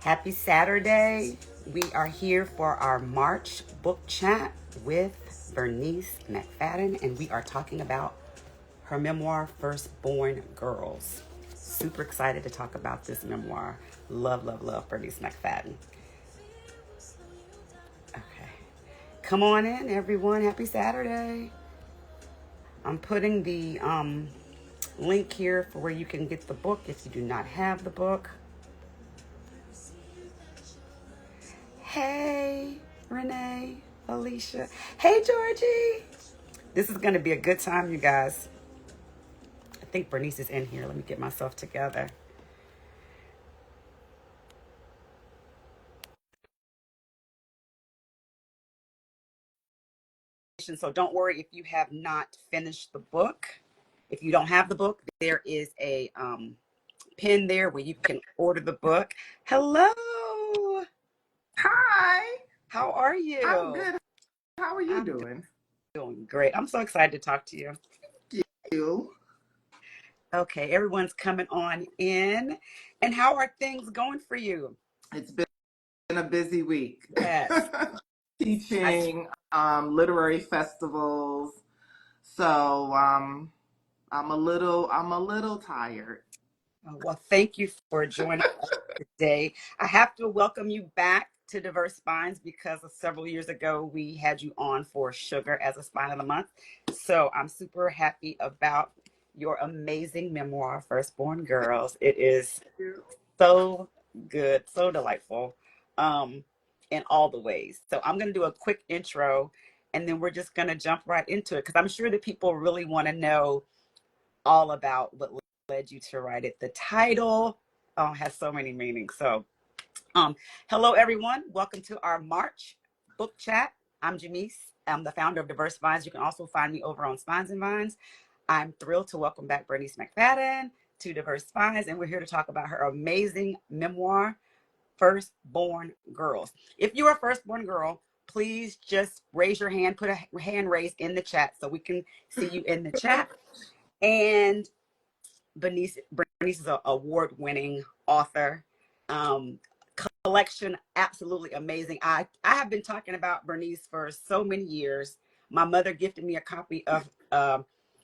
Happy Saturday. We are here for our March book chat with Bernice McFadden, and we are talking about her memoir, Firstborn Girls. Super excited to talk about this memoir. Love, love, love Bernice McFadden. Okay. Come on in, everyone. Happy Saturday. I'm putting the link here for where you can get the book if you do not have the book. Hey, Renee, Alicia. Hey, Georgie. This is going to be a good time, you guys. I think Bernice is in here. Let me get myself together. So don't worry if you have not finished the book. If you don't have the book, there is a pin there where you can order the book. Hello. Hi. How are you? I'm good. How are you doing? Doing great. I'm so excited to talk to you. Thank you. Okay, everyone's coming on in. And how are things going for you? It's been a busy week. Yes. Teaching, literary festivals. So I'm a little tired. Well, thank you for joining us today. I have to welcome you back to Diverse Spines because several years ago we had you on for Sugar as a Spine of the Month. So I'm super happy about your amazing memoir, Firstborn Girls. It is so good, so delightful, in all the ways. So I'm going to do a quick intro and then we're just going to jump right into it because I'm sure that people really want to know all about what led you to write it. The title has so many meanings. So hello everyone, welcome to our March book chat. I'm Jamise. I'm the founder of Diverse Vines. You can also find me over on Spines and Vines. I'm thrilled to welcome back Bernice McFadden to Diverse Vines, and we're here to talk about her amazing memoir, Firstborn Girls. If you're a firstborn girl, please just raise your hand, put a hand raised in the chat so we can see you in the chat. And Bernice is an award-winning author. Collection absolutely amazing. I have been talking about Bernice for so many years. My mother gifted me a copy of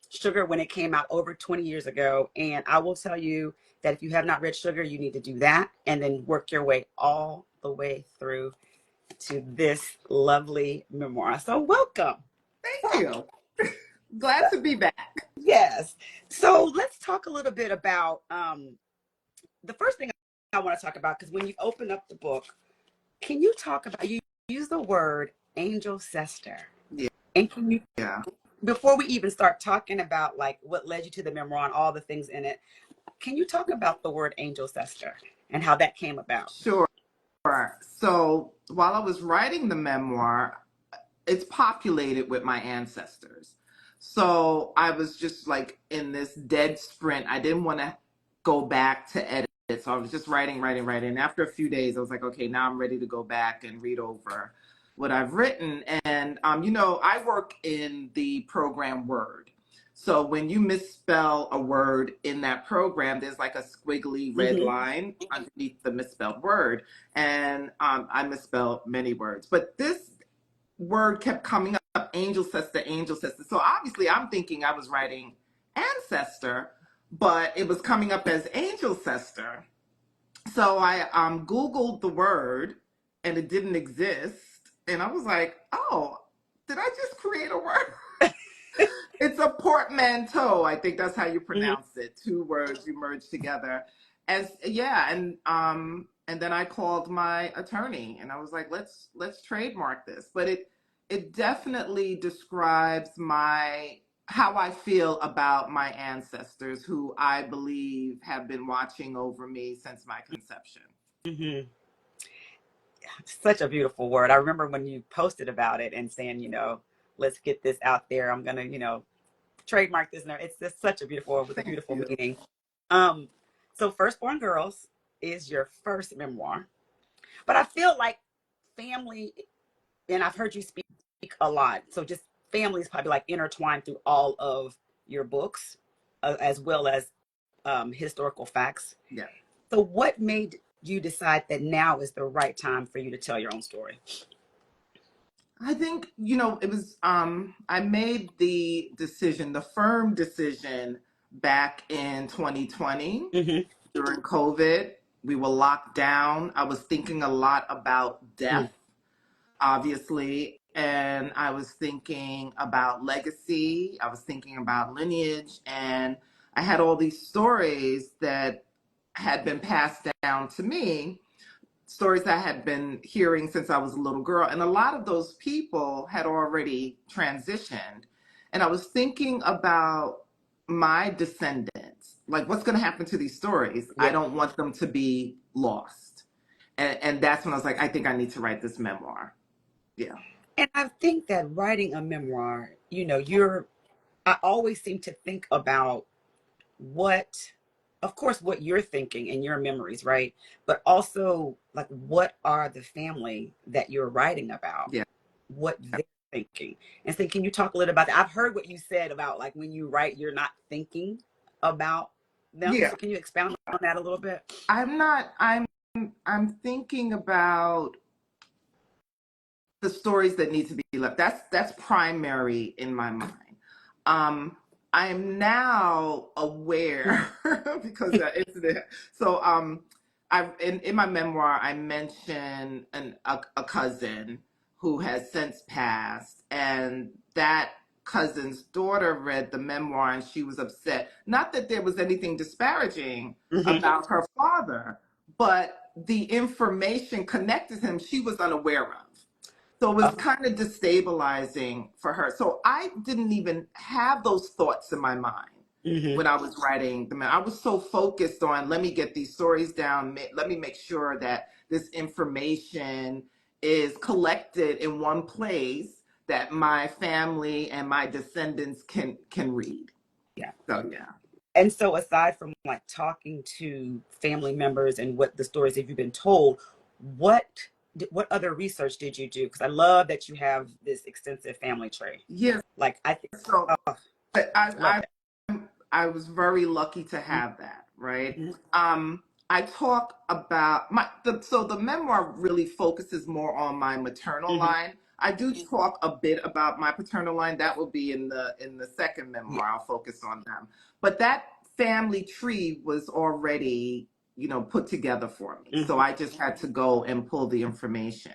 Sugar when it came out over 20 years ago, and I will tell you that if you have not read Sugar, you need to do that and then work your way all the way through to this lovely memoir. So welcome. Thank you. Glad to be back. Yes. So let's talk a little bit about the first thing I want to talk about, because when you open up the book, can you talk about, you use the word angel sister? Yeah. And can you, Yeah. before we even start talking about like what led you to the memoir and all the things in it, can you talk about the word angel sister and how that came about? Sure. So while I was writing the memoir, it's populated with my ancestors. So I was just like in this dead sprint. I didn't want to go back to edit. So I was just writing. And after a few days, I was like, okay, now I'm ready to go back and read over what I've written. And, I work in the program Word. So when you misspell a word in that program, there's like a squiggly red line underneath the misspelled word. And I misspelled many words. But this word kept coming up, angel sister, angel sister. So obviously I'm thinking I was writing ancestor, but it was coming up as angel sister. So I Googled the word and it didn't exist. And I was like, oh, did I just create a word? It's a portmanteau. I think that's how you pronounce it. Two words you merge together. And then I called my attorney and I was like, let's trademark this. But it definitely describes how I feel about my ancestors, who I believe have been watching over me since my conception. Mm-hmm. Such a beautiful word. I remember when you posted about it and saying, let's get this out there. I'm going to, trademark this. It's just such a beautiful word with a beautiful meaning. So Firstborn Girls is your first memoir, but I feel like family, and I've heard you speak a lot. So just family is probably like intertwined through all of your books, as well as historical facts. Yeah. So what made you decide that now is the right time for you to tell your own story? I think, it was, I made the decision, the firm decision back in 2020 Mm-hmm. during COVID. We were locked down. I was thinking a lot about death, obviously, and I was thinking about legacy. I was thinking about lineage, and I had all these stories that had been passed down to me, stories I had been hearing since I was a little girl. And a lot of those people had already transitioned. And I was thinking about my descendants, like what's going to happen to these stories? I Yeah. don't want them to be lost. And that's when I was like, I think I need to write this memoir. Yeah. And I think that writing a memoir, I always seem to think about what, of course, what you're thinking and your memories, right? But also, like, what are the family that you're writing about? Yeah. What they're thinking. And so, can you talk a little about that? I've heard what you said about like when you write, you're not thinking about them. Yeah. So, can you expound on that a little bit? I'm not, I'm thinking about the stories that need to be left. That's primary in my mind. Um, I am now aware because it's the so I in my memoir I mention a cousin who has since passed, and that cousin's daughter read the memoir and she was upset. Not that there was anything disparaging Mm-hmm. about her father, but the information connected him she was unaware of. So it was Oh, kind of destabilizing for her. So I didn't even have those thoughts in my mind mm-hmm. when I was writing them. I was so focused on, let me get these stories down. Let me make sure that this information is collected in one place that my family and my descendants can read. Yeah. So yeah. And so, aside from like talking to family members and what the stories that you've been told, what what other research did you do? Because I love that you have this extensive family tree. Yes. Like I think, So oh, but love I was very lucky to that. have that, right? Mm-hmm. I talk about so the memoir really focuses more on my maternal Mm-hmm. line. I do talk a bit about my paternal line. That will be in the second Yeah. memoir. I'll focus on them. But that family tree was already, put together for me. So Mm-hmm. I just had to go and pull the information.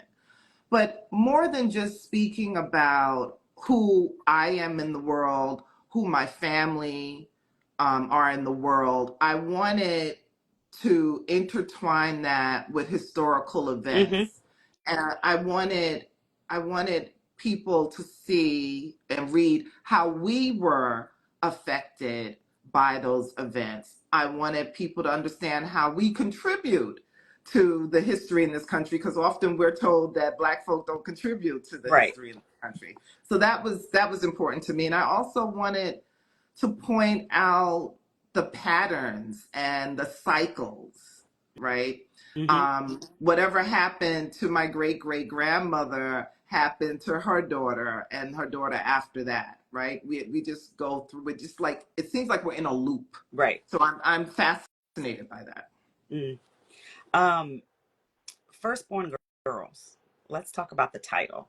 But more than just speaking about who I am in the world, who my family are in the world, I wanted to intertwine that with historical Mm-hmm. events. And I wanted people to see and read how we were affected by those events. I wanted people to understand how we contribute to the history in this country, because often we're told that Black folk don't contribute to the Right. history in the country. So that was important to me. And I also wanted to point out the patterns and the cycles, right? Mm-hmm. Whatever happened to my great great grandmother happened to her daughter and her daughter after that, right? We just go through it, just like it seems like we're in a loop. Right. So I'm fascinated by that. Mm. Um, Firstborn Girls. Let's talk about the title.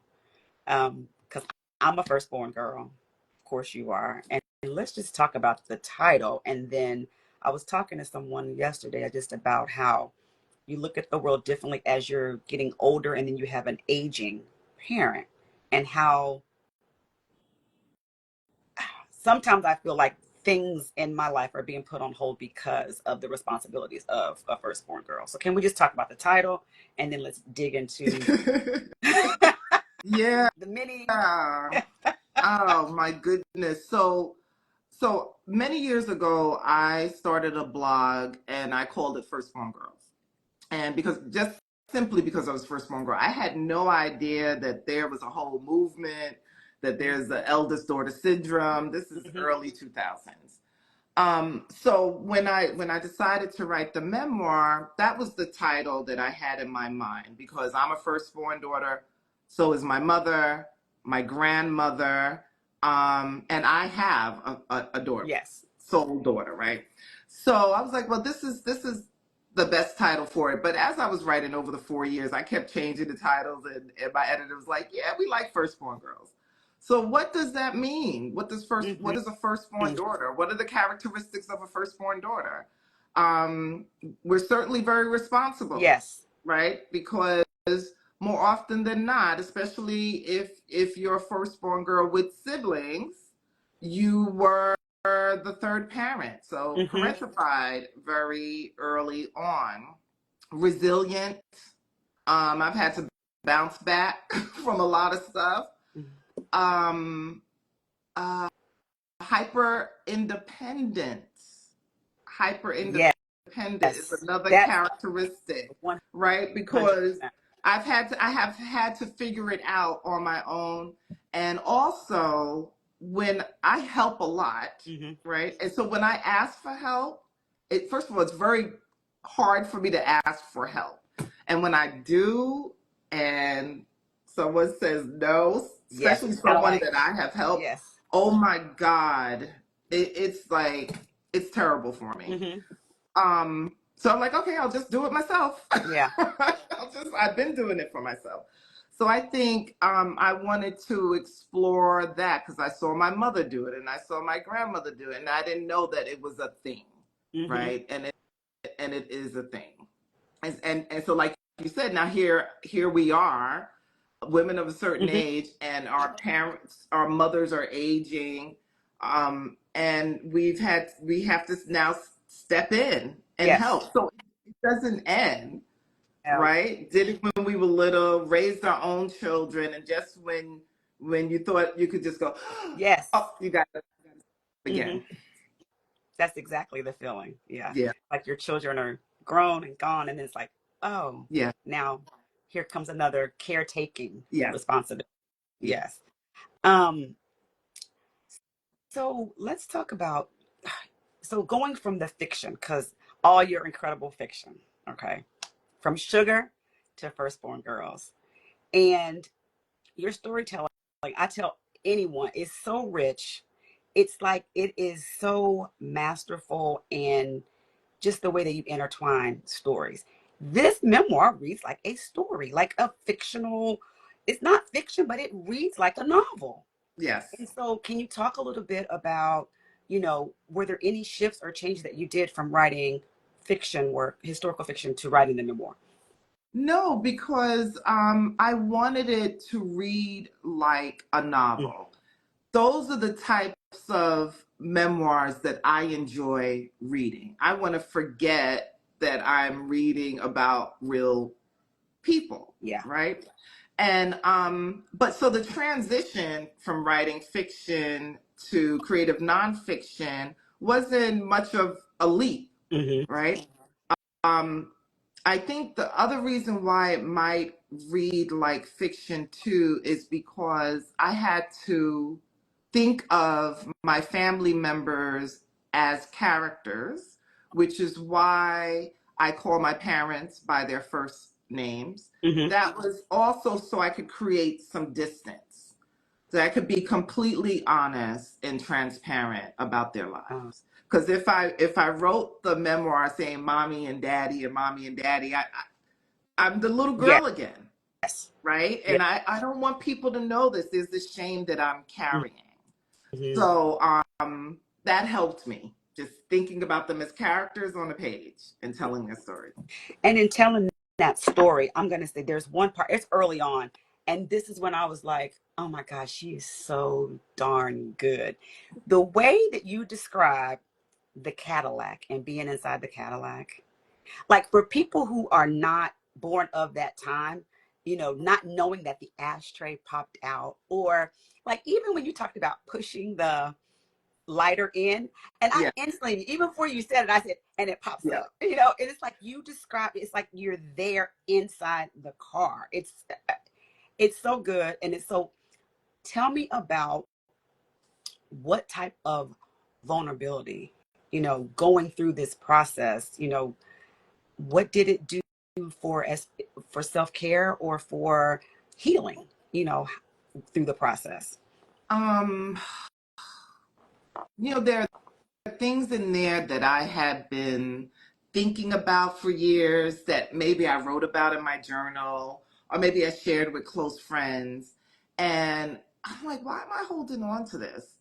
Because I'm a firstborn girl. Of course you are. And let's just talk about the title. And then I was talking to someone yesterday just about how you look at the world differently as you're getting older and then you have an aging parent, and how sometimes I feel like things in my life are being put on hold because of the responsibilities of a firstborn girl. So can we just talk about the title and then let's dig into Yeah. the many. Oh my goodness. So many years ago, I started a blog and I called it Firstborn Girls. And simply because I was firstborn girl, I had no idea that there was a whole movement, that there's the eldest daughter syndrome. This is Mhm. early 2000s. So when I decided to write the memoir, that was the title that I had in my mind, because I'm a firstborn daughter, so is my mother, my grandmother, and I have a daughter, Yes. sole daughter, right? So I was like, well, this is the best title for it. But as I was writing over the 4 years, I kept changing the titles, and my editor was like, "Yeah, we like Firstborn Girls." So what does that mean? What Hmm. is a firstborn daughter? What are the characteristics of a firstborn daughter? Um, we're certainly very responsible, Yes. right? Because more often than not, especially if you're a firstborn girl with siblings, you were the third parent. So Hmm. parentified very early on. Resilient. I've had to bounce back from a lot of stuff. Um, uh, hyper independent. Hyper Yes. independent is another That's characteristic, one right? hundred Because percent. I have had to figure it out on my own. And also when I help a lot, Hmm. right? And so when I ask for help, first of all, it's very hard for me to ask for help. And when I do, and someone says no, Yes. especially It's kind of someone like, that I have helped, yes. oh my God, it's like, it's terrible for me. Hmm. So I'm like, okay, I'll just do it myself. Yeah. I've been doing it for myself. So I think I wanted to explore that because I saw my mother do it and I saw my grandmother do it, and I didn't know that it was a thing, Hmm. right? And it is a thing. And so like you said, now here we are, women of a certain Hmm. age, and our parents, our mothers are aging, and we have to now step in and Yes. help. So it doesn't end, Yeah. right? Did it when we were little, raised our own children, and just when you thought you could just go, Yes. oh, you got to Hmm. again. That's exactly the feeling. Yeah. Yeah, Like your children are grown and gone, and it's like, oh, yeah, now here comes another caretaking yeah, responsibility. yeah. Yes. Um, so let's talk about so going from the fiction, because all your incredible fiction, okay, from Sugar to Firstborn Girls, and your storytelling, like I tell anyone, is so rich. It's like it is so masterful and just the way that you intertwine stories. This memoir reads like a story, like a fictional, it's not fiction, but it reads like a novel. Yes. And so, can you talk a little bit about, were there any shifts or changes that you did from writing fiction work, historical fiction, to writing the memoir? No, because I wanted it to read like a Mm. novel. Those are the types of memoirs that I enjoy reading. I want to forget that I'm reading about real people, Yeah. right? And but so the transition from writing fiction to creative nonfiction wasn't much of a leap, Hmm. right? Um, I think the other reason why it might read like fiction too is because I had to think of my family members as characters, which is why I call my parents by their first names. Hmm. That was also so I could create some distance, so I could be completely honest and transparent about their Uh, lives. Because if I wrote the memoir saying mommy and daddy and mommy and daddy, I'm the little girl again, yes. right? Yeah. And I don't want people to know this. There's this shame that I'm carrying. Hmm. So that helped me, just thinking about them as characters on a page and telling their story. And in telling that story, I'm going to say there's one part, it's early on. And this is when I was like, oh my gosh, she is so darn good. The way that you describe the Cadillac and being inside the Cadillac, like for people who are not born of that time, not knowing that the ashtray popped out, or like even when you talked about pushing the lighter in, and I Yeah, instantly, even before you said it, I said, and it pops yeah. up, and it's like you describe it's like you're there inside the car. It's so good, and it's so. Tell me about what type of vulnerability, going through this process, what did it do for self-care or for healing, through the process? Um, there are things in there that I had been thinking about for years that maybe I wrote about in my journal or maybe I shared with close friends. And I'm like, why am I holding on to this?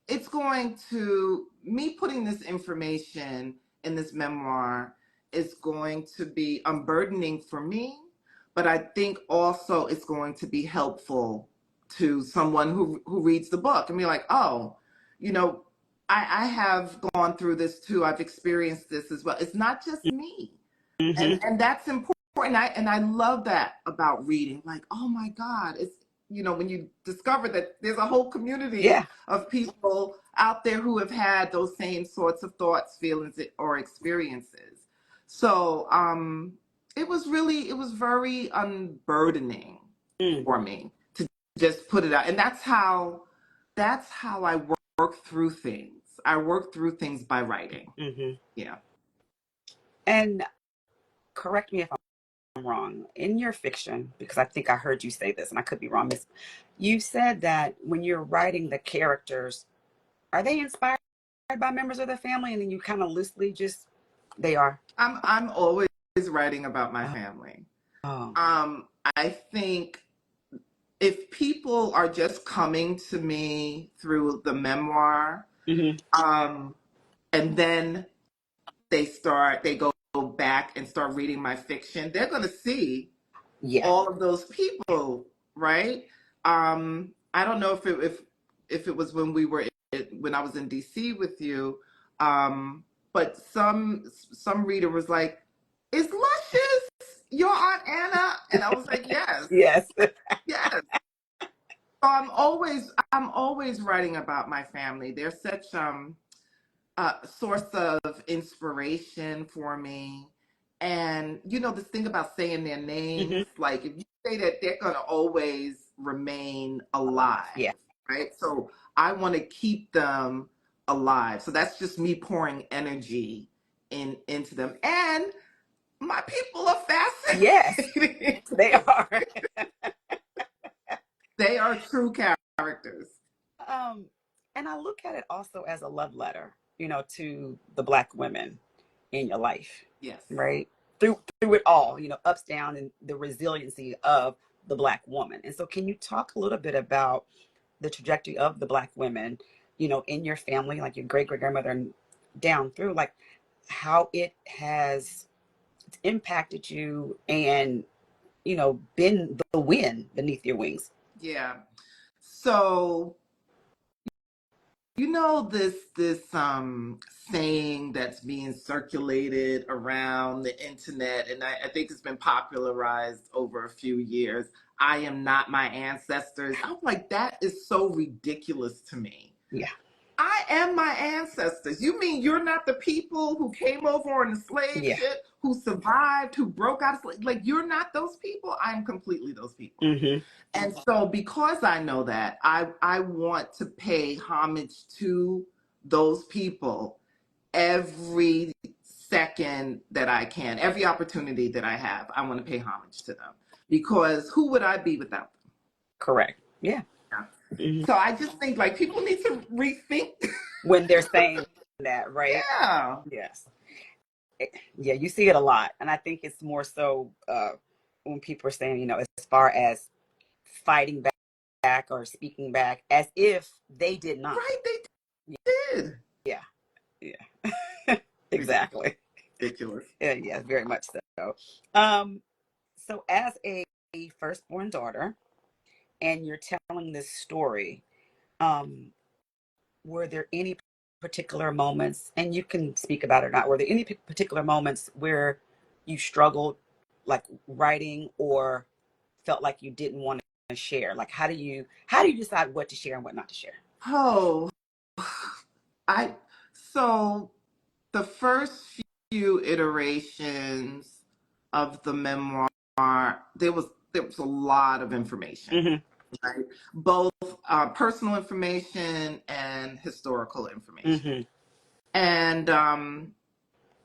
It's going to, me putting this information in this memoir is going to be unburdening for me, but I think also it's going to be helpful to someone who reads the book and be like, oh, you know, I have gone through this too. I've experienced this as well. It's not just me. Mm-hmm. And that's important. And I love that about reading. Like, oh my God, it's, you know, when you discover that there's a whole community Yeah. of people out there who have had those same sorts of thoughts, feelings, or experiences. So it was very unburdening Mm. for me to just put it out. And that's how I work through things. I work through things by writing. Mm-hmm. Yeah. And correct me if I'm wrong. In your fiction, because I think I heard you say this, and I could be wrong, Miss, you said that when you're writing the characters, are they inspired by members of their family, and then you kind of loosely just they are? I'm always writing about my family. Oh. I think if people are just coming to me through the memoir, Mm-hmm. and then they go back and start reading my fiction, they're going to see Yeah. all of those people, right? I don't know if it was when I was in DC with you, but some reader was like, "Is Luscious your Aunt Anna?" And I was like, "Yes, Yes. yes." So I'm always writing about my family. They're such source of inspiration for me. And you know, this thing about saying their Mm-hmm. names, like if you say that, they're gonna always remain alive, Yeah. right? So I want to keep them alive. So that's just me pouring energy into them. And my people are Yes, fascinating. they are. They are true characters. um, and I look at it also as a love letter, to the Black women in your life, Yes. right? Through it all, ups, down, and the resiliency of the Black woman. And so, can you talk a little bit about the trajectory of the Black women, in your family, like your great great grandmother, and down through, like how it has impacted you, and been the wind beneath your wings? Yeah. So you know this saying that's being circulated around the internet, and I think it's been popularized over a few years. I am not my ancestors. I'm like, that is so ridiculous to me. Yeah. I am my ancestors. You mean you're not the people who came over on the slave Yeah. ship, who survived, who broke out of slave? Like, you're not those people? I am completely those people. Mm-hmm. And so because I know that, I want to pay homage to those people every second that I can, every opportunity that I have. I want to pay homage to them because who would I be without them? Correct. Yeah. Yeah. Mm-hmm. So I just think like people need to rethink. When they're saying that, right? Yeah. Yes. Yeah, you see it a lot. And I think it's more so when people are saying, as far as fighting back or speaking back, as if they did not. Right, Yeah. they did. Yeah. Yeah. Exactly. Ridiculous. Yeah, yeah, very much so. Um, so as a firstborn daughter, and you're telling this story, um, were there any particular moments, and you can speak about it or not, were there any particular moments where you struggled, like writing, or felt like you didn't want to share? Like how do you decide what to share and what not to share? Oh, I so the first few iterations of the memoir, there was a lot of information, Mm-hmm. right? Both personal information and historical information. Mm-hmm. And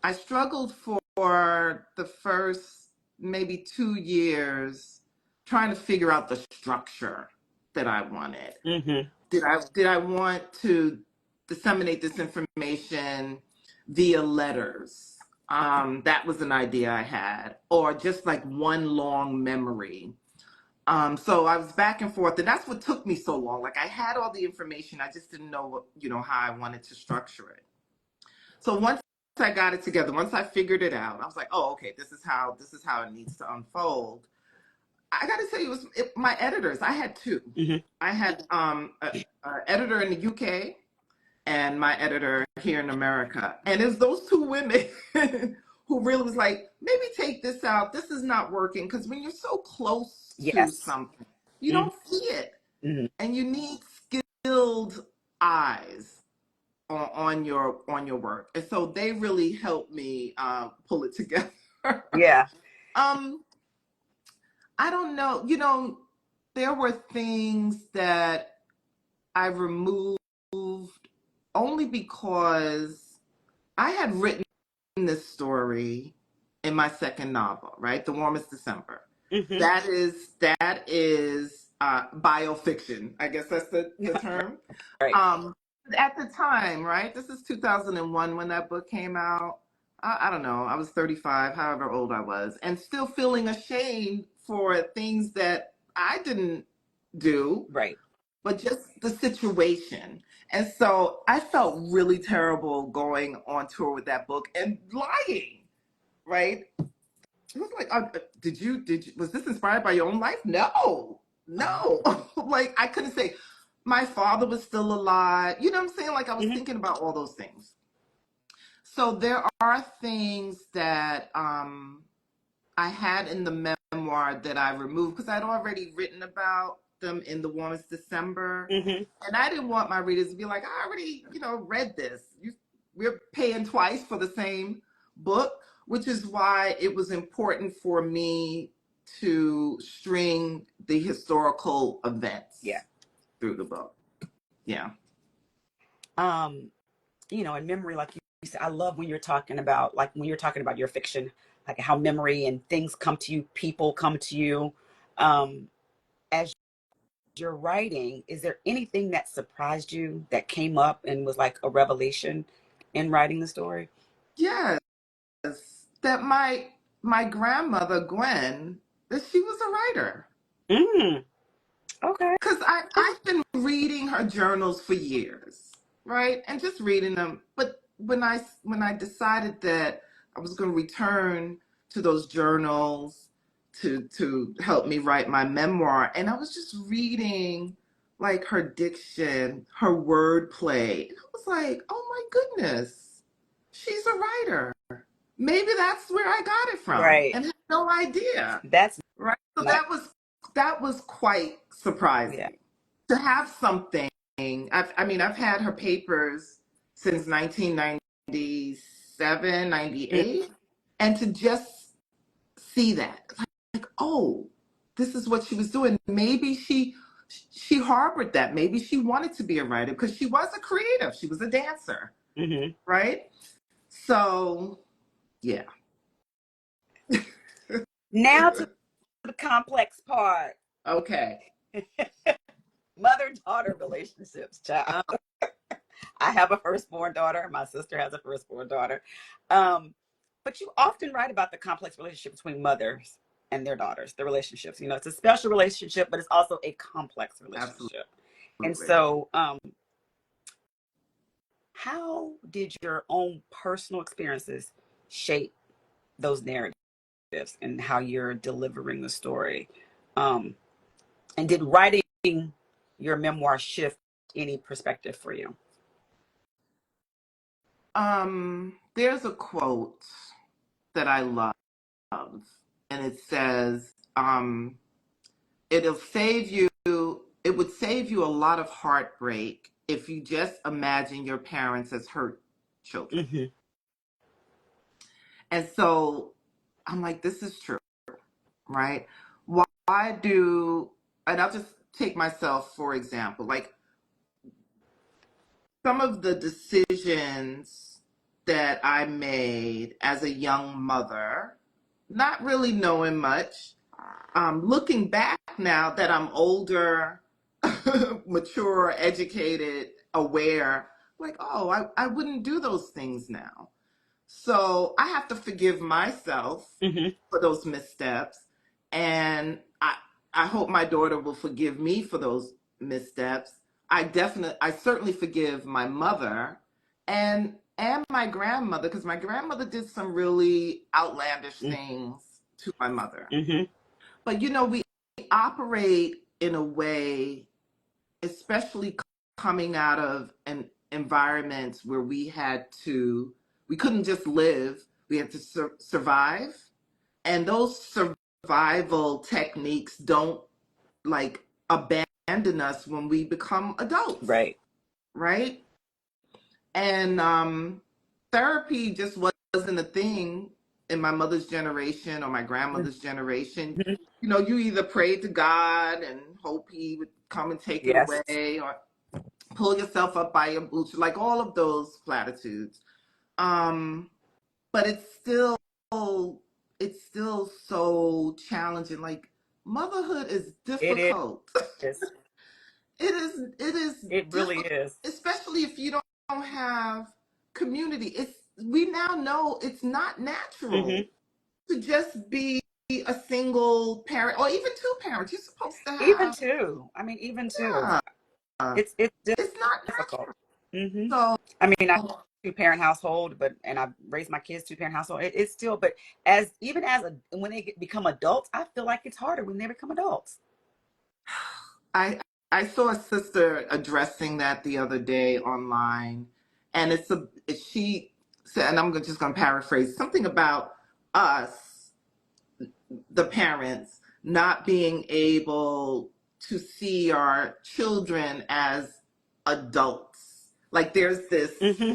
I struggled for the first maybe 2 years trying to figure out the structure that I wanted. Mm-hmm. Did I want to disseminate this information via letters? That was an idea I had, or just like one long memory. So I was back and forth, and that's what took me so long. Like I had all the information, I just didn't know what, how I wanted to structure it. So once I got it together, once I figured it out, I was like, oh, okay, this is how it needs to unfold. I got to tell you, my editors. I had two. Mm-hmm. I had a editor in the UK and my editor here in America, and it's those two women who really was like, maybe take this out. This is not working, because when you're so close to Yes. something, you Mm-hmm. don't see it, Mm-hmm. and you need skilled eyes on your work, and so they really helped me pull it together. Yeah. um, I don't know. There were things that I removed only because I had written this story in my second novel, right? The Warmest December. Mm-hmm. That is biofiction. I guess that's the term. Right. Um, at the time, right? This is 2001 when that book came out. I don't know. I was 35, however old I was, and still feeling ashamed for things that I didn't do, Right. but just the situation. And so I felt really terrible going on tour with that book and lying, right? It was like, was this inspired by your own life? No, no. Like, I couldn't say my father was still alive. You know what I'm saying? Like, I was Mm-hmm. thinking about all those things. So there are things that I had in the memoir that I removed because I'd already written about them in The Warmest December. Mm-hmm. And I didn't want my readers to be like, I already, read this. We're paying twice for the same book, which is why it was important for me to string the historical events Yeah. through the book. Yeah. Um, in memory, like you said, I love when you're talking about, your fiction, like how memory and things come to you, people come to you. As you're writing, is there anything that surprised you that came up and was like a revelation in writing the story? Yes. That my grandmother, Gwen, that she was a writer. Mm, okay. Because I've been reading her journals for years, right? And just reading them. But when I decided that I was going to return to those journals to help me write my memoir, and I was just reading like her diction, her wordplay, and I was like, oh my goodness, she's a writer. Maybe that's where I got it from, Right. and had no idea. That's Right. So not, that was quite yeah. surprising to have something. I've had her papers since 1997, Mm, 98, and to just see that, like, oh, this is what she was doing. Maybe she harbored that. Maybe she wanted to be a writer because she was a creative. She was a dancer, mm-hmm. right? So, yeah. Now to the complex part. Okay. Mother-daughter relationships, child. Um, I have a firstborn daughter. My sister has a firstborn daughter. Um, but you often write about the complex relationship between mothers and their daughters, the relationships. It's a special relationship, but it's also a complex relationship. And absolutely. so, how did your own personal experiences shape those narratives and how you're delivering the story? Um, and did writing your memoir shift any perspective for you? There's a quote that I love, and it says, it'll save you, it would save you a lot of heartbreak if you just imagine your parents as hurt children. Mm-hmm. And so I'm like, this is true, right? Why do, and I'll just take myself for example, like some of the decisions that I made as a young mother, not really knowing much, looking back now that I'm older, mature, educated, aware, like, oh, I wouldn't do those things now. So I have to forgive myself Hmm. for those missteps. And I hope my daughter will forgive me for those missteps. I certainly forgive my mother and my grandmother, because my grandmother did some really outlandish things to my mother. Hmm. But we operate in a way, especially coming out of an environment where we couldn't just live, we had to survive. And those survival techniques don't like abandon us when we become adults, Right. right? And therapy just wasn't a thing in my mother's generation or my grandmother's generation. Hmm. You either prayed to God and hope he would come and take it Yes, away, or pull yourself up by your boots, like all of those platitudes. Um, but it's still so challenging. Like, motherhood is it difficult. is. It is It really difficult, is. especially if you don't have community. We now know it's not Hmm. natural to just be a single parent or even two parents. You're supposed to Even have, two. I mean, even two. yeah, It's it's not difficult. Hmm. natural. I mean, I two-parent household, but and I raised my kids two-parent household. It's still, but as even as when they become adults, I feel like it's harder when they become adults. I I saw a sister addressing that the other day online, and she said, and just going to paraphrase something about us, the parents, not being able to see our children as adults. Like, there's this Hmm.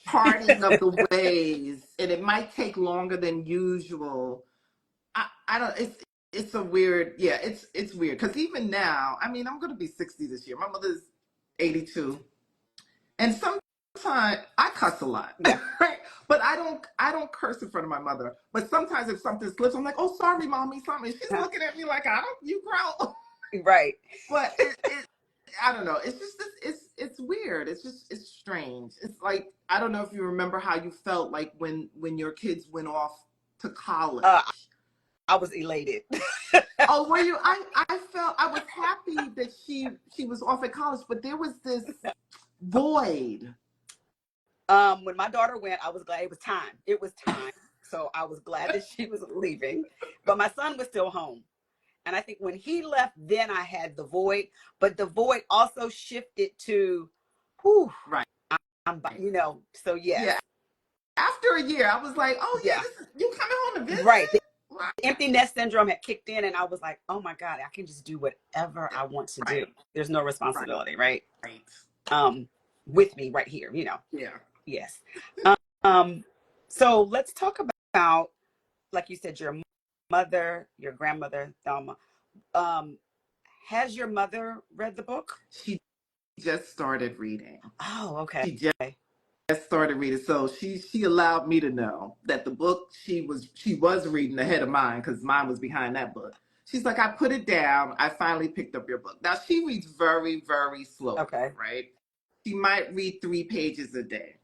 parting of the ways, and it might take longer than usual. I don't. It's a weird. Yeah, it's weird because even now, I mean, I'm gonna be 60 this year. My mother's 82, and sometimes I cuss a lot, Yeah. right? But I don't curse in front of my mother. But sometimes if something slips, I'm like, oh, sorry, mommy, something. She's looking at me like, I don't. You grow. Right. But it I don't know. It's just it's weird. It's strange. It's like, I don't know if you remember how you felt like when your kids went off to Uh, college. I was elated. Oh, were you? I was happy that she was off at college, but there was this void. When my daughter went, I was glad it was time. It was time. So I was glad that she was leaving, but my son was still home. And I think when he left, then I had the void, but the void also shifted to, whew, Right. so yes. Yeah. After a year, I was like, oh yeah, Yeah. you coming home to visit? Right. The Right. empty nest syndrome had kicked in, and I was like, oh my God, I can just do whatever I want to do. Right. There's no Right. responsibility, right? Right. Um, with me right here. Yeah. Yes. Um, so let's talk about, like you said, your mother, your grandmother, Thelma. Um, has your mother read the book? She just started reading. Oh, okay. She just started reading, so she allowed me to know that the book she was reading ahead of mine, because mine was behind that book. She's like, I put it down, I finally picked up your book. Now she reads very, very slowly, Okay. right? She might read 3 pages a day.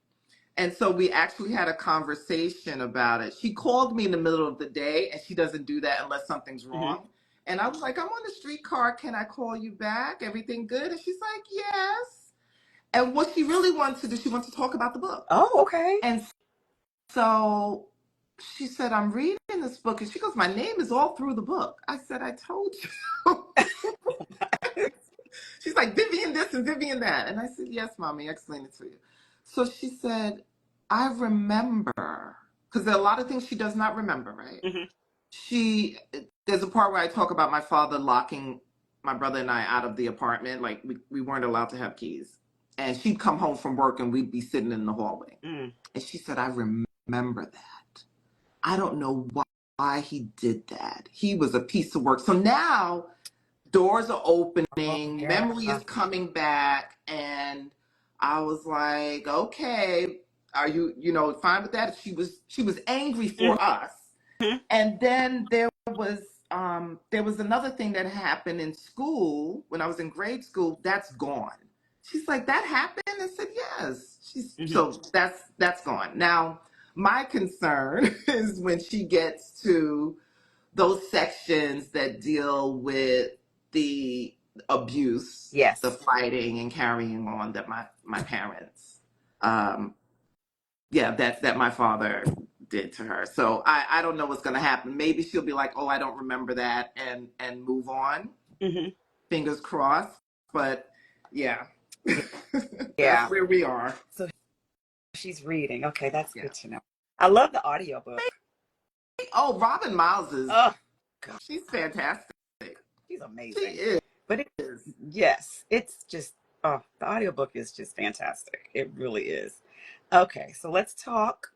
And so we actually had a conversation about it. She called me in the middle of the day, and she doesn't do that unless something's Hmm. wrong. And I was like, I'm on the streetcar, can I call you back, everything good? And she's like, yes. And what she really wants to do, she wants to talk about the book. Oh, okay. And so she said, I'm reading this book. And she goes, my name is all through the book. I said, I told you. She's like, Vivian this and Vivian that. And I said, yes, mommy, I explained it to you. So she said, I remember, because there are a lot of things she does not remember, right? Hmm. There's a part where I talk about my father locking my brother and I out of the apartment. Like, we weren't allowed to have keys. And she'd come home from work and we'd be sitting in the hallway. Mm. And she said, I remember that. I don't know why he did that. He was a piece of work. So now doors are Oh, opening, yeah. memory is coming back. And I was like, okay, are you fine with that? She was angry for us. Hmm. And then there was another thing that happened in school when I was in grade school. That's gone. She's like, that happened? I said, yes. Hmm. So that's gone. Now, My concern is when she gets to those sections that deal with the abuse, the Yes. fighting and carrying on that my parents, um, yeah, that my father did to her. So I don't know what's going to happen. Maybe she'll be like, oh, I don't remember that, and move on. Hmm. Fingers crossed. But yeah, that's Yeah. where we are. So she's reading. Okay, that's Yeah. good to know. I love the audiobook. Oh, Robin Miles is Oh, God, she's fantastic. she's She amazing. is. But yes, it's just, oh, the audiobook is just fantastic. It really is. Okay, so let's talk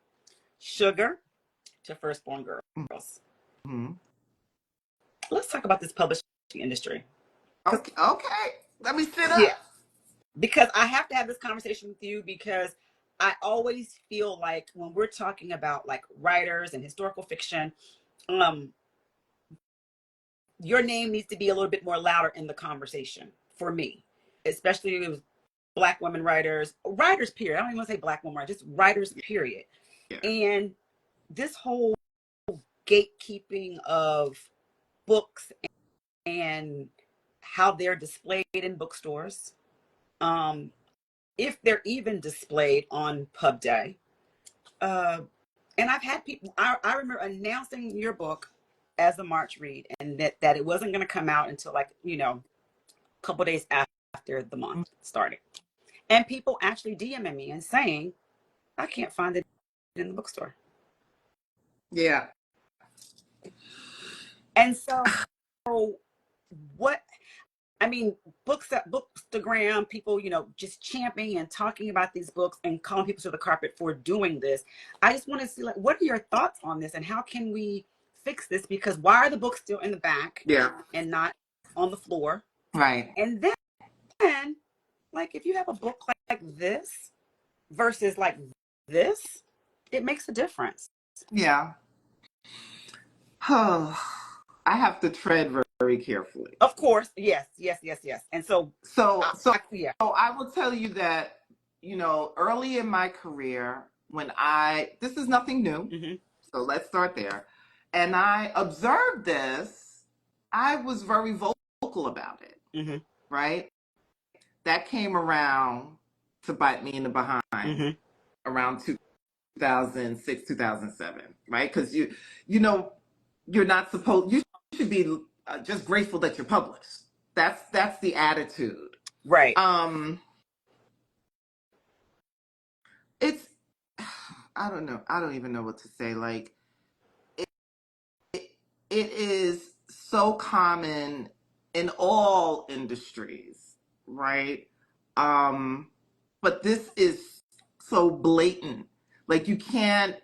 Sugar to Firstborn Girls. Mm-hmm. Let's talk about this publishing industry. Because, Okay, okay. Let me sit yeah, up. because I have to have this conversation with you because I always feel like when we're talking about like writers and historical fiction, um, your name needs to be a little bit more louder in the conversation for me, especially with Black women writers period. I don't even want to say Black women writers, just writers period. Yeah. And this whole gatekeeping of books and how they're displayed in bookstores, um, if they're even displayed on pub day. And I've had people, I remember announcing your book as a March read and that it wasn't going to come out until like, a couple days after the month started. And people actually DMing me and saying, I can't find it in the bookstore. Yeah. And so what I mean, bookstagram people, just championing and talking about these books and calling people to the carpet for doing this. I just want to see, like, what are your thoughts on this, and how can we fix this? Because why are the books still in the back Yeah. and not on the floor? Right. And then, like, if you have a book like this versus like this, it makes a difference. Yeah. Oh, I have to tread very carefully. Of course, yes, yes, yes, yes. And so, So, so yeah. I will tell you that, early in my career, this is nothing new. Mm-hmm, So let's start there. And I observed this. I was very vocal about it, mm-hmm, right? That came around to bite me in the behind mm-hmm. around 2006, 2007, right? Because you know, you're not supposed. You should be just grateful that you're published. That's the attitude. Right. Um, it's I don't know. I don't even know what to say. Like it, it is so common in all industries, right? Um, but this is so blatant. Like you can't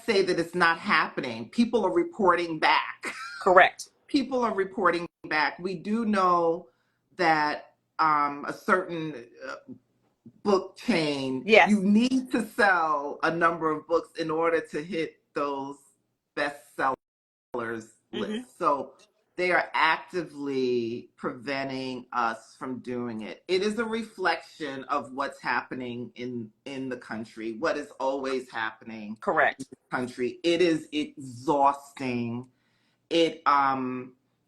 say that it's not happening. People are reporting back. Correct. People are reporting back. We do know that a certain book chain, Yes. you need to sell a number of books in order to hit those bestsellers Mm-hmm. list. So they are actively preventing us from doing it. It is a reflection of what's happening in the country, what is always happening in Correct. the country. It is exhausting. It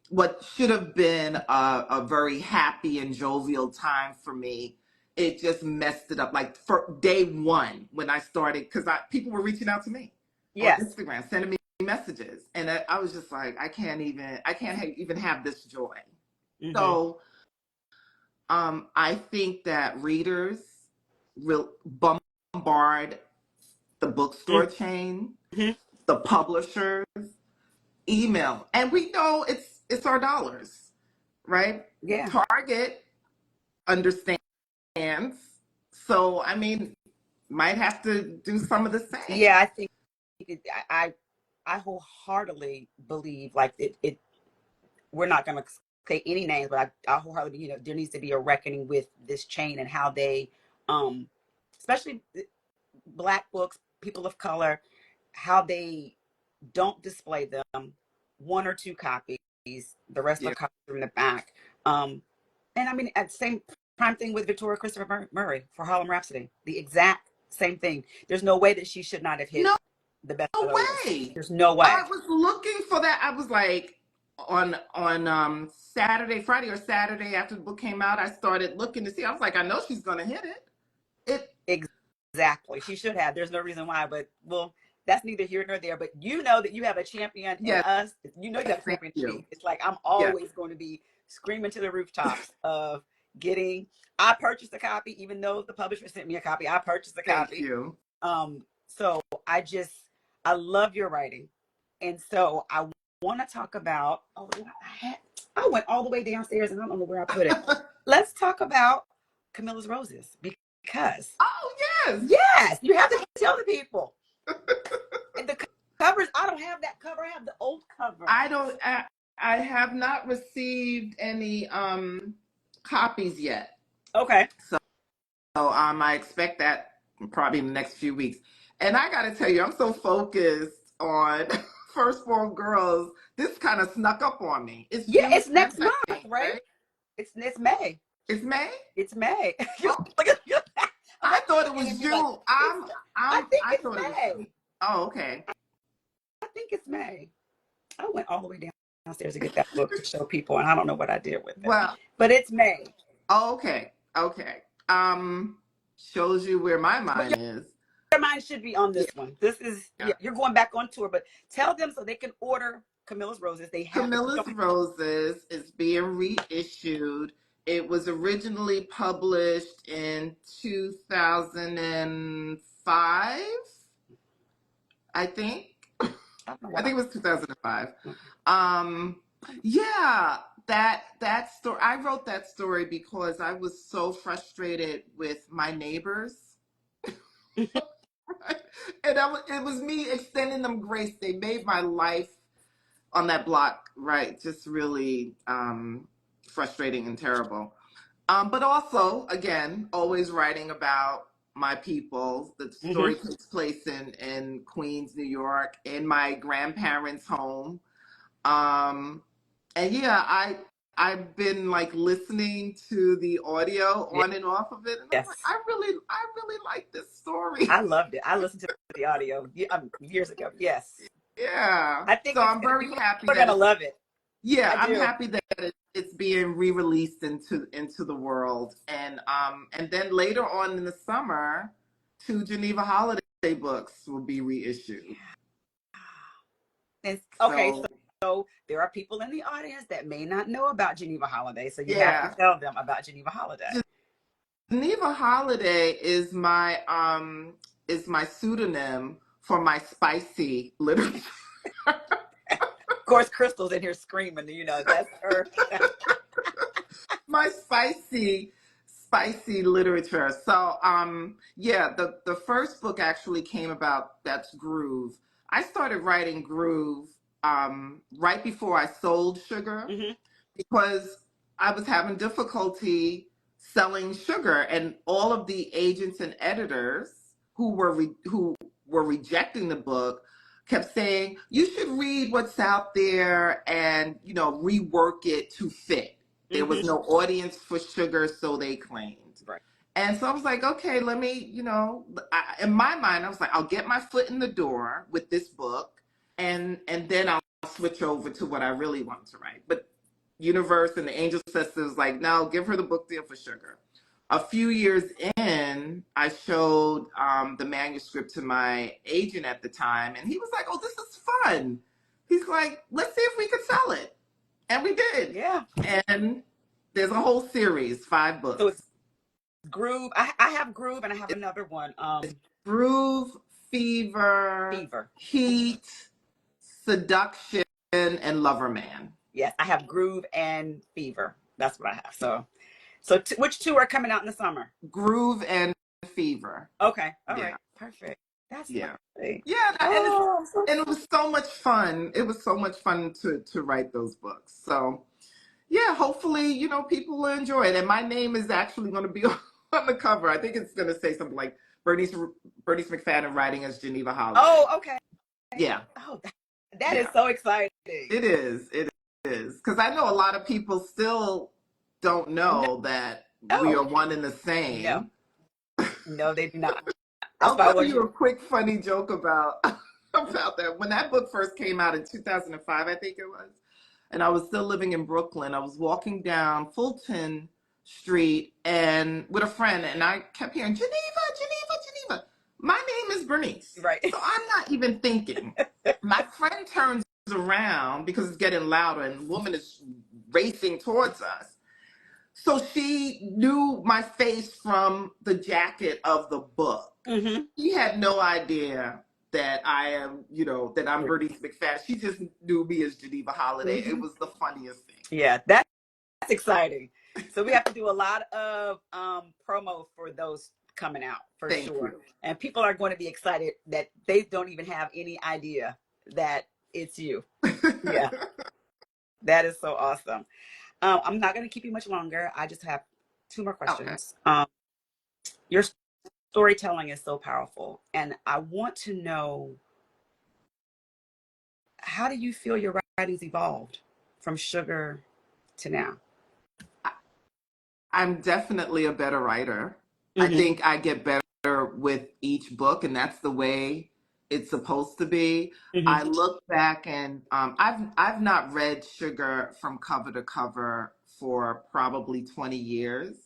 what should have been a very happy and jovial time for me, it just messed it up. Like for day one when I started, because people were reaching out to me on Yes. Instagram, sending me messages, and I was just like, I can't even have this joy. Mm-hmm. So I think that readers will bombard the bookstore chain, Mm-hmm. the publishers, email, and we know it's our dollars, right? Yeah. Target understands, so I mean, might have to do some of the same. Yeah. I think it, I wholeheartedly believe like it we're not going to say any names, but I wholeheartedly, there needs to be a reckoning with this chain and how they, um, especially Black books, people of color, how they don't display them, one or two copies, the rest Yeah, are copies from the back. And I mean, at the same prime thing with Victoria Christopher Murray for Harlem Rhapsody, the exact Same thing. There's no way that she should not have hit No the bestseller list. way. There's no I way. was looking for that. I was like on Saturday, Friday or Saturday after the book came out, I started looking to see. I was like, I know she's gonna hit it. Exactly. She should have. There's no reason why, but well, that's neither here nor there. But you know that you have a champion in Yes, us. You know you have a thank champion in you. me. It's like I'm Yes, always going to be screaming to the rooftops of getting. I purchased a copy, even though the publisher sent me a copy. I purchased a thank copy. you. So I love your writing, and so I want to talk about. Oh, I went all the way downstairs, and I don't know where I put it. Let's talk about Camilla's Roses because Oh yes. yes, you have to tell the people. And the covers, I don't have that cover. I have the old cover. I have not received any copies yet. Okay. So I expect that probably in the next few weeks. And I got to tell you, I'm so focused on Firstborn Girls. This kind of snuck up on me. It's Yeah, June it's next 10th, month, I think, right? right? It's May. It's May. It's May. Oh, I'm I like thought it looking was at you like June. I think I it's thought it was June. May. Oh, okay. I think it's May. I went all the way downstairs to get that book to show people, and I don't know what I did with it. Well, But it's May. oh, okay, okay. Shows you where my mind is. Your mind should be on Yeah. this one. This is Yeah. you're going back on tour, but tell them so they can order Camilla's Roses. They have Camilla's Roses is being reissued. It was originally published in 2005, I think. I think it was 2005. Yeah, that story. I wrote that story because I was so frustrated with my neighbors. And it was me extending them grace. They made my life on that block, right, just really frustrating and terrible. But also, again, always writing about my people. The story takes place in Queens, New York, in my grandparents' home. And yeah, I've been like listening to the audio on and off of it, and I'm like, Yes. I really like this story. I loved it. I listened to the audio years ago. Yes. Yeah. I think So I'm very happy we're that gonna love it. yeah, I'm do. happy that it's being re-released into the world, and then later on in the summer, 2 Geneva Holiday books will be reissued. Okay, so there are people in the audience that may not know about Geneva Holiday, so you have to tell them about Geneva Holiday. Geneva Holiday is my pseudonym for my spicy literature. Of course, Crystal's in here screaming. You know that's her. My spicy literature. So yeah, the first book actually came about. That's Groove. I started writing Groove right before I sold Sugar because I was having difficulty selling Sugar, and all of the agents and editors who were rejecting the book kept saying you should read what's out there and rework it to fit. There was no audience for Sugar, so they claimed. Right. And so I was like, okay, let me, in my mind, I was like, I'll get my foot in the door with this book, and then I'll switch over to what I really want to write. But Universe and the Angel Sisters like, no, give her the book deal for Sugar. A few years in, I showed the manuscript to my agent at the time, and he was like, oh, this is fun. He's like, let's see if we could sell it. And we did. Yeah. And there's a whole series, 5 books. So it's Groove. I have Groove, and I have another one. Groove, Fever, Heat, Seduction, and Lover Man. Yes, I have Groove and Fever. That's what I have. So which 2 are coming out in the summer? Groove and Fever. Okay. All right. Perfect. That's lovely. Yeah, and it was so much fun. It was so much fun to write those books. So yeah, hopefully, people will enjoy it. And my name is actually going to be on the cover. I think it's going to say something like Bernice McFadden writing as Geneva Holiday. Oh, okay. Yeah. Oh, that is so exciting. It is. Because I know a lot of people still don't know that we are one and the same. No, they do not. That's I'll why I tell wanted you you. a quick funny joke about about that. When that book first came out in 2005, I think it was, and I was still living in Brooklyn. I was walking down Fulton Street and with a friend, and I kept hearing Geneva, Geneva, Geneva. My name is Bernice, Right. so I'm not even thinking. My friend turns around because it's getting louder, and the woman is racing towards us. So she knew my face from the jacket of the book. Mm-hmm. She had no idea that I am, that I'm Bernice McFadden. She just knew me as Geneva Holiday. It Mm-hmm. was the funniest thing. Yeah, that's exciting. So we have to do a lot of promo for those coming out for Thank sure. you. And people are going to be excited that they don't even have any idea that it's you. Yeah, that is so awesome. I'm not going to keep you much longer. I just have two more Okay. questions. Your storytelling is so powerful, and I want to know, how do you feel your writings evolved from Sugar to now? I'm definitely a better writer. I Mm-hmm. think I get better with each book, and that's the way it's supposed to be. I Mm-hmm. look back and I've not read Sugar from cover to cover for probably 20 years.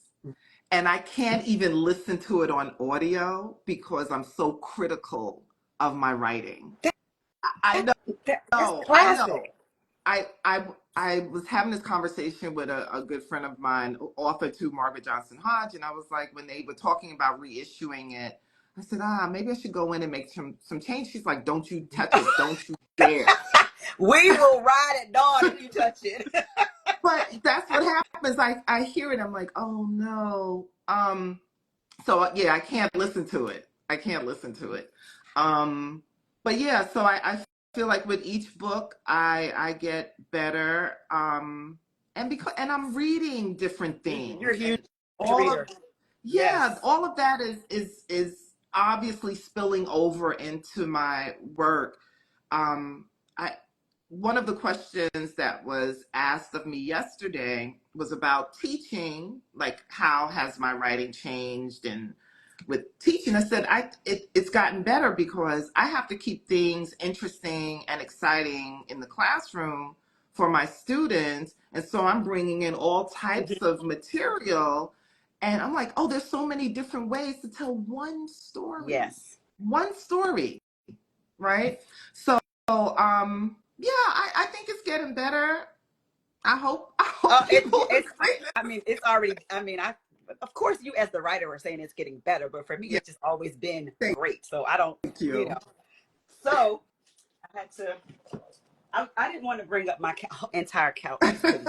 And I can't even listen to it on audio because I'm so critical of my writing. That, I that, know, that's I classic. know. I I I was having this conversation with a good friend of mine, author to Margaret Johnson Hodge, and I was like, when they were talking about reissuing it, I said, maybe I should go in and make some change. She's like, don't you touch it, don't you dare. We will ride at dawn if you touch it. But that's what happens. I hear it, I'm like, oh no. So yeah, I can't listen to it. I can't listen to it. Um, but yeah, so I feel like with each book, I get better. And I'm reading different You're a things, huge and all of reader. yeah, Yes. all of that is obviously spilling over into my work. I One of the questions that was asked of me yesterday was about teaching, like how has my writing changed? And with teaching, I said it's gotten better because I have to keep things interesting and exciting in the classroom for my students, and so I'm bringing in all Mhm. types of material, and I'm like, oh, there's so many different ways to tell Yes. one story, right? So, yeah, I think it's getting better. I hope people agree. I mean, it's already, I mean, of course, you as the writer are saying it's getting better, but for me, Yeah, it's just always been thank great. So I don't, you know, you. so I had to, I didn't want to bring up my entire couch. I'm just kidding.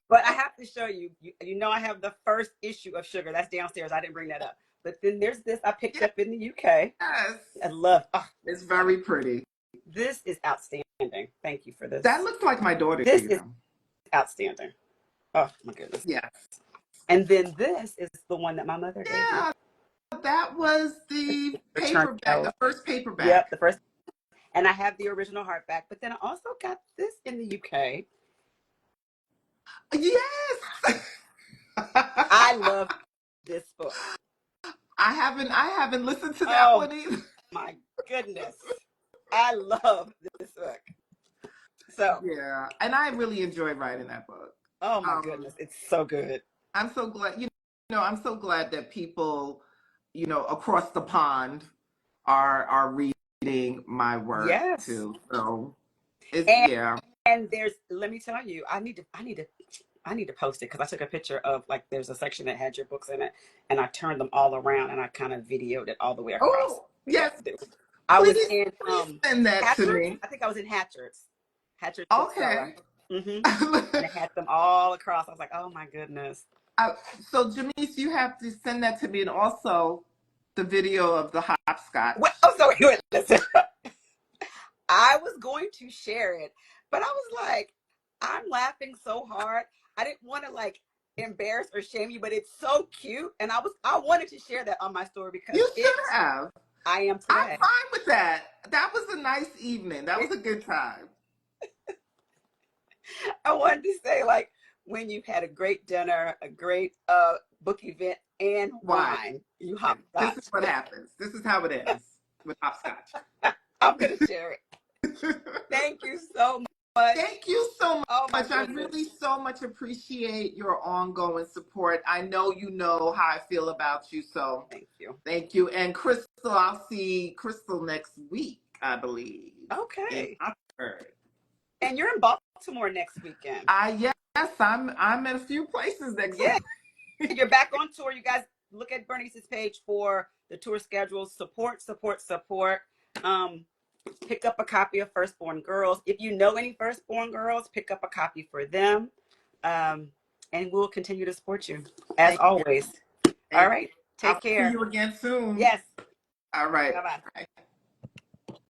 But I have to show you, you know, I have the first issue of Sugar. That's downstairs. I didn't bring that up. But then there's this I picked up in the UK. Yes, I love, it's very pretty. this is outstanding. Thank you for That this. looks like my daughter, This you is know. outstanding. Oh my goodness. Yeah, And then this is the one that my mother gave me. yeah, that was the Return paperback, mail. the first paperback. Yep, the first. And I have the original hardback, but then I also got this in the UK. Yes. I love this book. I haven't listened to that Oh one either. my goodness. I love this book. So, Yeah, and I really enjoyed writing that book. oh my Um, goodness, it's so good. I'm so glad, I'm so glad that people, across the pond are reading my work Yes. too. So it's And yeah. there's, let me tell you, I need to post it because I took a picture of, like, there's a section that had your books in it, and I turned them all around and I kind of videoed it all the way across. Oh Yeah, yes, I was please in please send that to Hatchards. me. I think I was in Hatchards bookseller. Okay. Mm-hmm. And it had them all across. I was like, oh my goodness. Uh, so Jamise, you have to send that to me, and also the video of the hopscotch. Well, oh, so wait, listen. I was going to share it, but I was like, I'm laughing so hard. I didn't want to, like, embarrass or shame you, but it's so cute, and I wanted to share that on my story because You should have. I am I'm today. fine with that. That was a nice evening. That was It, a good time. I wanted to say, like, when you've had a great dinner, a great book event, and Why? wine. You This is hopscotch. what happens. This is how it ends with hopscotch. I'm gonna share it. Thank you so much. Thank you so Oh my much. I goodness. really so much appreciate your ongoing support. I know you know how I feel about you, so Thank you. thank you. And Crystal, I'll see Crystal next week, I believe, in Okay. Oxford. And you're in Baltimore next weekend. Yes, I'm at a few places next Yeah, week. you're back on tour. You guys look at Bernice's page for the tour schedule. Support, support, support. Um, pick up a copy of Firstborn Girls. If you know any Firstborn Girls, pick up a copy for them. And we'll continue to support you as Thank you. always. All Thank you. right. I'll Take see care. you again soon. Yes. All right. Bye bye. Bye.